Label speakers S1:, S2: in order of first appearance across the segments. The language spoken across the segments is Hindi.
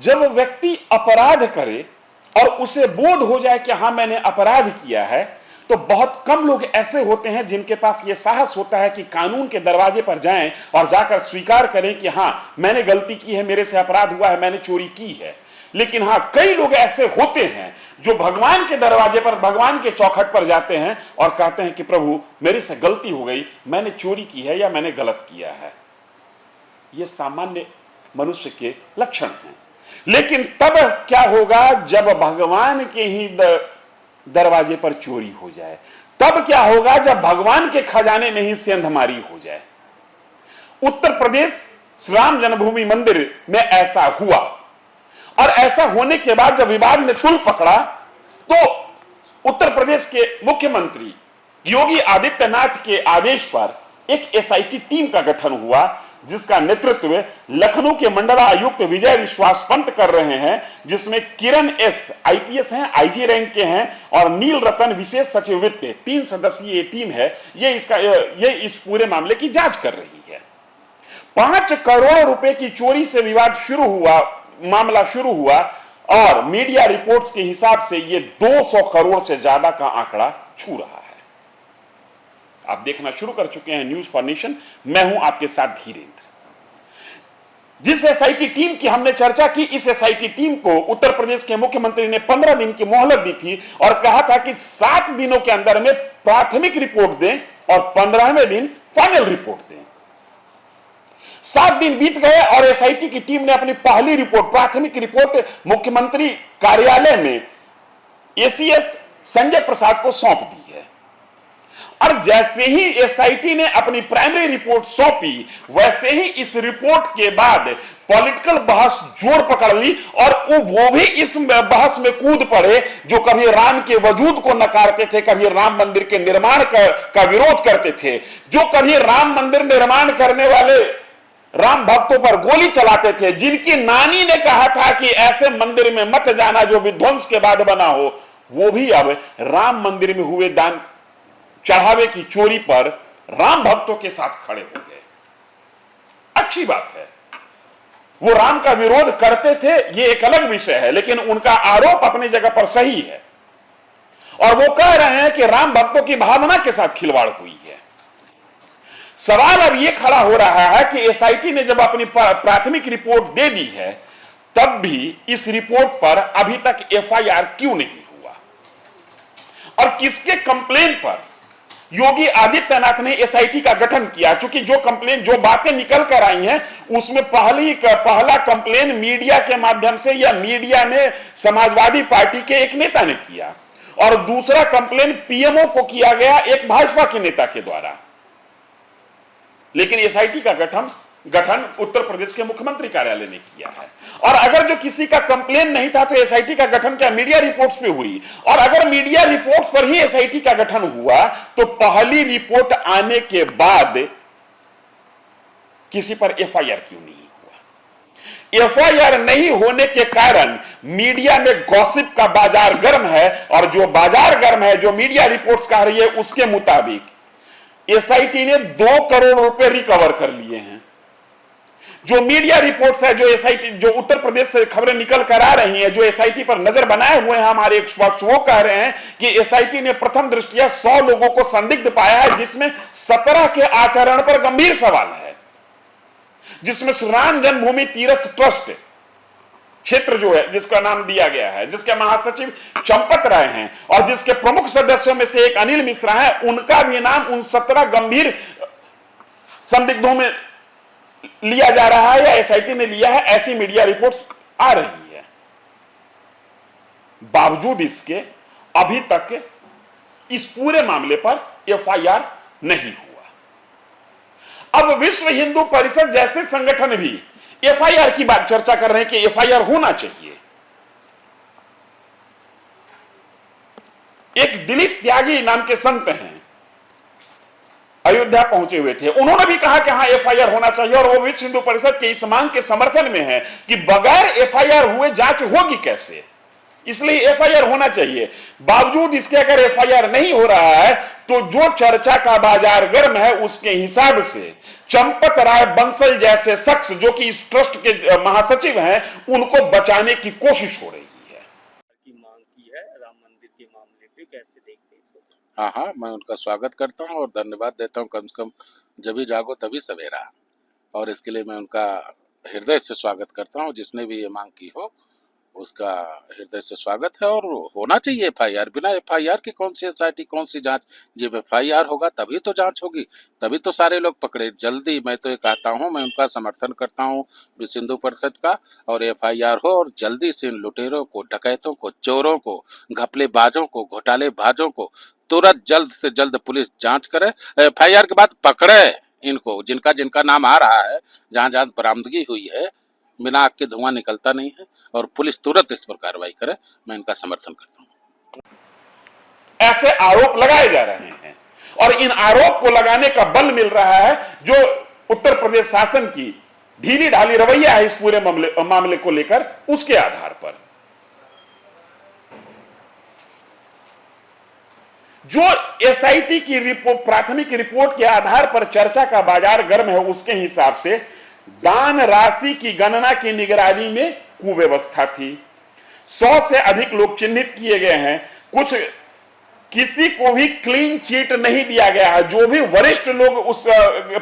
S1: जब व्यक्ति अपराध करे और उसे बोध हो जाए कि हां मैंने अपराध किया है, तो बहुत कम लोग ऐसे होते हैं जिनके पास यह साहस होता है कि कानून के दरवाजे पर जाएं और जाकर स्वीकार करें कि हां मैंने गलती की है, मेरे से अपराध हुआ है, मैंने चोरी की है। लेकिन हां, कई लोग ऐसे होते हैं जो भगवान के दरवाजे पर, भगवान के चौखट पर जाते हैं और कहते हैं कि प्रभु मेरे से गलती हो गई, मैंने चोरी की है या मैंने गलत किया है। यह सामान्य मनुष्य के लक्षण हैं। लेकिन तब क्या होगा जब भगवान के ही दरवाजे पर चोरी हो जाए? तब क्या होगा जब भगवान के खजाने में ही सेंधमारी हो जाए? उत्तर प्रदेश राम जन्मभूमि मंदिर में ऐसा हुआ, और ऐसा होने के बाद जब विवाद ने तूल पकड़ा तो उत्तर प्रदेश के मुख्यमंत्री योगी आदित्यनाथ के आदेश पर एक एसआईटी टीम का गठन हुआ, जिसका नेतृत्व लखनऊ के मंडलायुक्त विजय विश्वास पंत कर रहे हैं, जिसमें किरण एस आईपीएस हैं, आईजी रैंक के हैं, और नील रतन विशेष सचिव वित्त, 3 सदस्यीय टीम है। ये इस पूरे मामले की जांच कर रही है। 5 करोड़ रुपए की चोरी से विवाद शुरू हुआ, मामला शुरू हुआ, और मीडिया रिपोर्ट्स के हिसाब से ये 200 करोड़ से ज्यादा का आंकड़ा छू रहा है। आप देखना शुरू कर चुके हैं न्यूज फॉर नेशन। मैं हूं आपके साथ धीरेन्द्र। जिस एसआईटी टीम की हमने चर्चा की, इस एसआईटी टीम को उत्तर प्रदेश के मुख्यमंत्री ने 15 दिन की मोहलत दी थी और कहा था कि 7 दिनों के अंदर में प्राथमिक रिपोर्ट दें और 15वें दिन फाइनल रिपोर्ट दें। 7 दिन बीत गए और एसआईटी की टीम ने अपनी पहली रिपोर्ट, प्राथमिक रिपोर्ट, मुख्यमंत्री कार्यालय में एसीएस संजय प्रसाद को सौंप दी है। और जैसे ही एसआईटी ने अपनी प्राइमरी रिपोर्ट सौंपी, वैसे ही इस रिपोर्ट के बाद पॉलिटिकल बहस जोर पकड़ ली, और वो भी इस बहस में कूद पड़े जो कभी राम के वजूद को नकारते थे, कभी राम मंदिर के निर्माण का विरोध करते थे, जो कभी राम मंदिर निर्माण करने वाले राम भक्तों पर गोली चलाते थे, जिनकी नानी ने कहा था कि ऐसे मंदिर में मत जाना जो विध्वंस के बाद बना हो, वो भी अब राम मंदिर में हुए दान चढ़ावे की चोरी पर राम भक्तों के साथ खड़े हो गए। अच्छी बात है, वो राम का विरोध करते थे, ये एक अलग विषय है, लेकिन उनका आरोप अपनी जगह पर सही है। और वो कह रहे हैं कि राम भक्तों की भावना के साथ खिलवाड़ हुई है। सवाल अब ये खड़ा हो रहा है कि एसआईटी ने जब अपनी प्राथमिक रिपोर्ट दे दी है, तब भी इस रिपोर्ट पर अभी तक एफआईआर क्यों नहीं हुआ? और किसके कंप्लेन पर योगी आदित्यनाथ ने एसआईटी का गठन किया? चूंकि जो बातें निकल कर आई हैं, उसमें पहला कंप्लेन मीडिया के माध्यम से, या मीडिया ने समाजवादी पार्टी के एक नेता ने किया, और दूसरा कंप्लेन पीएमओ को किया गया एक भाजपा के नेता के द्वारा। लेकिन एसआईटी का गठन उत्तर प्रदेश के मुख्यमंत्री कार्यालय ने किया है। और अगर जो किसी का कंप्लेन नहीं था तो एसआईटी का गठन क्या मीडिया रिपोर्ट्स पे हुई? और अगर मीडिया रिपोर्ट्स पर ही एसआईटी का गठन हुआ, तो पहली रिपोर्ट आने के बाद किसी पर एफआईआर क्यों नहीं हुआ? एफआईआर नहीं होने के कारण मीडिया में गॉसिप का बाजार गर्म है, और जो बाजार गर्म है, जो मीडिया रिपोर्ट्स कह रही है, उसके मुताबिक एसआईटी ने 2 करोड़ रुपए रिकवर कर लिए हैं। जो मीडिया रिपोर्ट्स है, जो एसआईटी, जो उत्तर प्रदेश से खबरें निकल कर आ रही हैं, जो एसआईटी पर नजर बनाए हुए हैं हमारे एक्सपर्ट्स, वो कह रहे हैं कि एसआईटी ने प्रथम दृष्टया 100 लोगों को संदिग्ध पाया है, जिसमें 17 के आचरण पर गंभीर सवाल है, जिसमें श्री राम जन्मभूमि तीर्थ ट्रस्ट क्षेत्र जो है, जिसका नाम दिया गया है, जिसके महासचिव चंपत राय हैं, और जिसके प्रमुख सदस्यों में से एक अनिल मिश्रा है, उनका भी नाम उन 17 गंभीर संदिग्धों में लिया जा रहा है, या एसआईटी ने लिया है, ऐसी मीडिया रिपोर्ट्स आ रही है। बावजूद इसके अभी तक इस पूरे मामले पर एफआईआर नहीं हुआ। अब विश्व हिंदू परिषद जैसे संगठन भी एफआईआर की बात चर्चा कर रहे हैं कि एफआईआर होना चाहिए। एक दिलीप त्यागी नाम के संत हैं, अयोध्या पहुंचे हुए थे, उन्होंने भी कहा कि हां एफआईआर होना चाहिए, और वो विश्व हिंदू परिषद के इस मांग के समर्थन में है कि बगैर एफआईआर हुए जांच होगी कैसे, इसलिए एफआईआर होना चाहिए। बावजूद इसके अगर एफआईआर नहीं हो रहा है, तो जो चर्चा का बाजार गर्म है, उसके हिसाब से चंपत राय बंसल जैसे शख्स जो कि इस ट्रस्ट के महासचिव हैं, उनको बचाने की कोशिश हो रही है।
S2: की मांग की है राम मंदिर के मामले पे, कैसे देखते हैं इसे?
S3: हाँ, मैं उनका स्वागत करता हूँ और धन्यवाद देता हूँ। कम से कम जब भी जागो तभी सवेरा, और इसके लिए मैं उनका हृदय से स्वागत करता हूँ। जिसने भी ये मांग की हो उसका हृदय से स्वागत है, और होना चाहिए एफआईआर। बिना एफआईआर की कौन सी एसआईटी, कौन सी जांच? जब एफआईआर होगा तभी तो जांच होगी, तभी तो सारे लोग पकड़े जल्दी। मैं तो ये कहता हूँ, मैं उनका समर्थन करता हूँ विश्व हिंदू परिषद का, और एफआईआर हो और जल्दी से इन लुटेरों को, डकैतों को, चोरों को, घपलेबाजों को, घोटालेबाजों को तुरंत जल्द से जल्द पुलिस जांच करे। एफआईआर के बाद पकड़े इनको, जिनका जिनका नाम आ रहा है, जहाँ जहाँ बरामदगी हुई है, बिना आग के धुआं निकलता नहीं है, और पुलिस तुरंत इस पर कार्रवाई करे। मैं इनका समर्थन करता हूँ।
S1: ऐसे आरोप लगाए जा रहे हैं और इन आरोप को लगाने का बल मिल रहा है जो उत्तर प्रदेश शासन की ढीली ढाली रवैया है इस पूरे मामले को लेकर, उसके आधार पर। जो एसआईटी की रिपोर्ट, प्राथमिक रिपोर्ट के आधार पर चर्चा का बाजार गर्म है, उसके हिसाब से दान राशि की गणना की निगरानी में कुव्यवस्था थी। 100 से अधिक लोग चिन्हित किए गए हैं। कुछ किसी को भी क्लीन चिट नहीं दिया गया है। जो भी वरिष्ठ लोग उस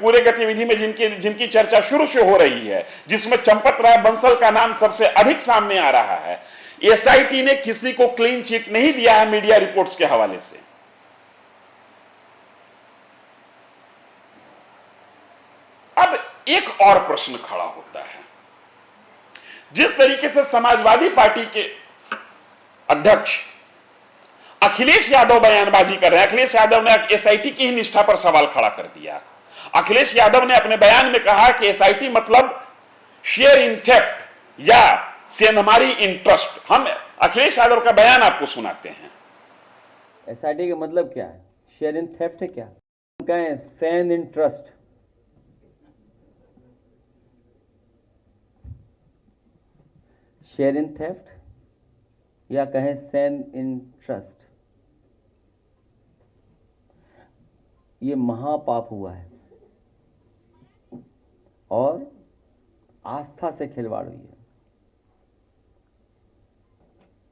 S1: पूरे गतिविधि में जिनकी चर्चा शुरू से हो रही है, जिसमें चंपत राय बंसल का नाम सबसे अधिक सामने आ रहा है, एसआईटी ने किसी को क्लीन चिट नहीं दिया है मीडिया रिपोर्ट्स के हवाले से। अब एक और प्रश्न खड़ा होता है। जिस तरीके से समाजवादी पार्टी के अध्यक्ष अखिलेश यादव बयानबाजी कर रहे हैं, अखिलेश यादव ने एसआईटी की ही निष्ठा पर सवाल खड़ा कर दिया। अखिलेश यादव ने अपने बयान में कहा कि एसआईटी मतलब शेयर इन थेफ्ट या सेंधमारी इन ट्रस्ट। हम अखिलेश यादव का बयान आपको सुनाते हैं।
S4: एसआईटी का मतलब क्या है? शेयर इन थेफ्ट है क्या? कहें सेंध in trust. Share in theft या कहें सेंध इन ट्रस्ट, ये महापाप हुआ है और आस्था से खिलवाड़ हुई है।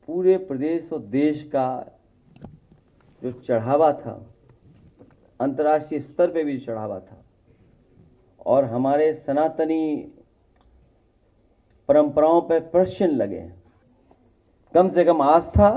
S4: पूरे प्रदेश और देश का जो चढ़ावा था, अंतर्राष्ट्रीय स्तर पे भी चढ़ावा था, और हमारे सनातनी परंपराओं पे प्रश्न लगे हैं। कम से कम आस्था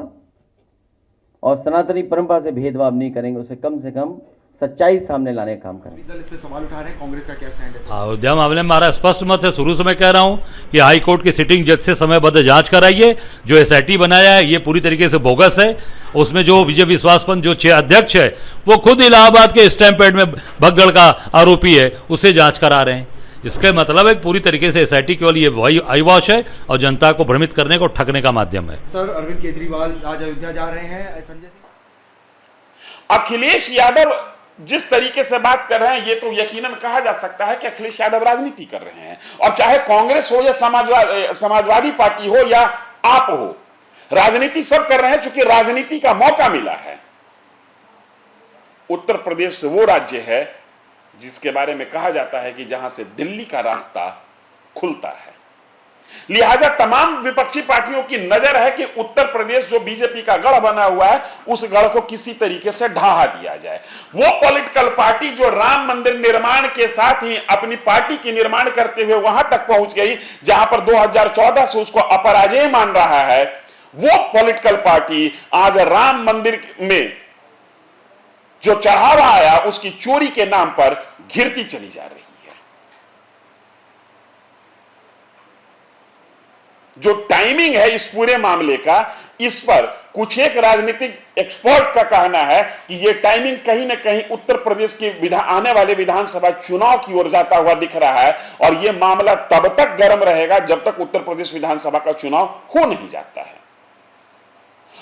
S4: और सनातनी परंपरा से भेदभाव नहीं करेंगे, उसे कम से कम सच्चाई सामने लाने का काम करें।
S5: दल इस पे सवाल उठा रहे हैं, कांग्रेस का क्या स्टैंड है?
S6: अयोध्या मामले में हमारा स्पष्ट मत है। शुरू से मैं कह रहा हूं कि हाई कोर्ट की सिटिंग जज से समयबद्ध जांच कराइए। जो एसआईटी बनाया है ये पूरी तरीके से बोगस है। उसमें जो विजय विश्वास पंत जो अध्यक्ष है वो खुद इलाहाबाद के स्टैंप पैड में भगदड़ का आरोपी है, उससे जांच करा रहे हैं। इसके मतलब है पूरी तरीके से एसआईटी केवल ये आई वॉश है और जनता को भ्रमित करने को, ठगने का माध्यम है।
S5: सर, अरविंद केजरीवाल आज अयोध्या जा रहे हैं, संजय सिंह।
S1: अखिलेश यादव जिस तरीके से बात कर रहे हैं, ये तो यकीनन कहा जा सकता है कि अखिलेश यादव राजनीति कर रहे हैं। और चाहे कांग्रेस हो या समाजवादी पार्टी हो या आप हो, राजनीति सब कर रहे हैं, चूंकि राजनीति का मौका मिला है। उत्तर प्रदेश वो राज्य है जिसके बारे में कहा जाता है कि जहां से दिल्ली का रास्ता खुलता है। लिहाजा तमाम विपक्षी पार्टियों की नजर है कि उत्तर प्रदेश जो बीजेपी का गढ़ बना हुआ है, उस गढ़ को किसी तरीके से ढहा दिया जाए। वो पॉलिटिकल पार्टी जो राम मंदिर निर्माण के साथ ही अपनी पार्टी की निर्माण करते हुए वहां तक पहुंच गई जहां पर 2014 से उसको अपराजय मान रहा है, वो पॉलिटिकल पार्टी आज राम मंदिर में जो चढ़ावा आया उसकी चोरी के नाम पर घिरती चली जा रही है। जो टाइमिंग है इस पूरे मामले का, इस पर कुछ एक राजनीतिक एक्सपर्ट का कहना है कि यह टाइमिंग कहीं ना कहीं उत्तर प्रदेश के आने वाले विधानसभा चुनाव की ओर जाता हुआ दिख रहा है, और यह मामला तब तक गर्म रहेगा जब तक उत्तर प्रदेश विधानसभा का चुनाव हो नहीं जाता है।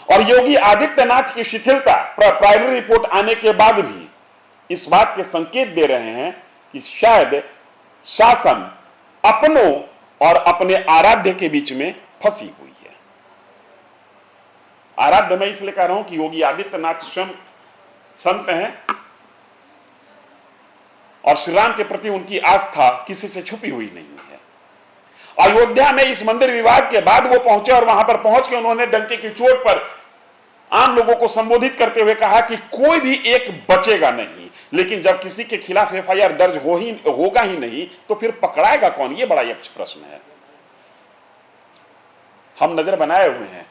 S1: और योगी आदित्यनाथ की शिथिलता प्राइमरी रिपोर्ट आने के बाद भी इस बात के संकेत दे रहे हैं कि शायद शासन अपनों और अपने आराध्य के बीच में फंसी हुई है। आराध्य मैं इसलिए कह रहा हूं कि योगी आदित्यनाथ स्वयं संत हैं, और श्री राम के प्रति उनकी आस्था किसी से छुपी हुई नहीं है। अयोध्या में इस मंदिर विवाद के बाद वो पहुंचे और वहां पर पहुंच के उन्होंने डंके की चोट पर आम लोगों को संबोधित करते हुए कहा कि कोई भी एक बचेगा नहीं, लेकिन जब किसी के खिलाफ एफआईआर दर्ज होगा ही नहीं तो फिर पकड़ाएगा कौन? ये बड़ा यक्ष प्रश्न है। हम नजर बनाए हुए हैं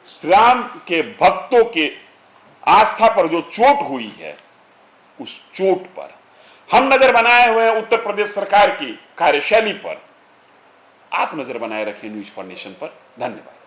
S1: श्री राम के भक्तों के आस्था पर जो चोट हुई है, उस चोट पर हम नजर बनाए हुए हैं उत्तर प्रदेश सरकार की कार्यशैली पर। आप नजर बनाए रखें न्यूज फॉर नेशन पर। धन्यवाद।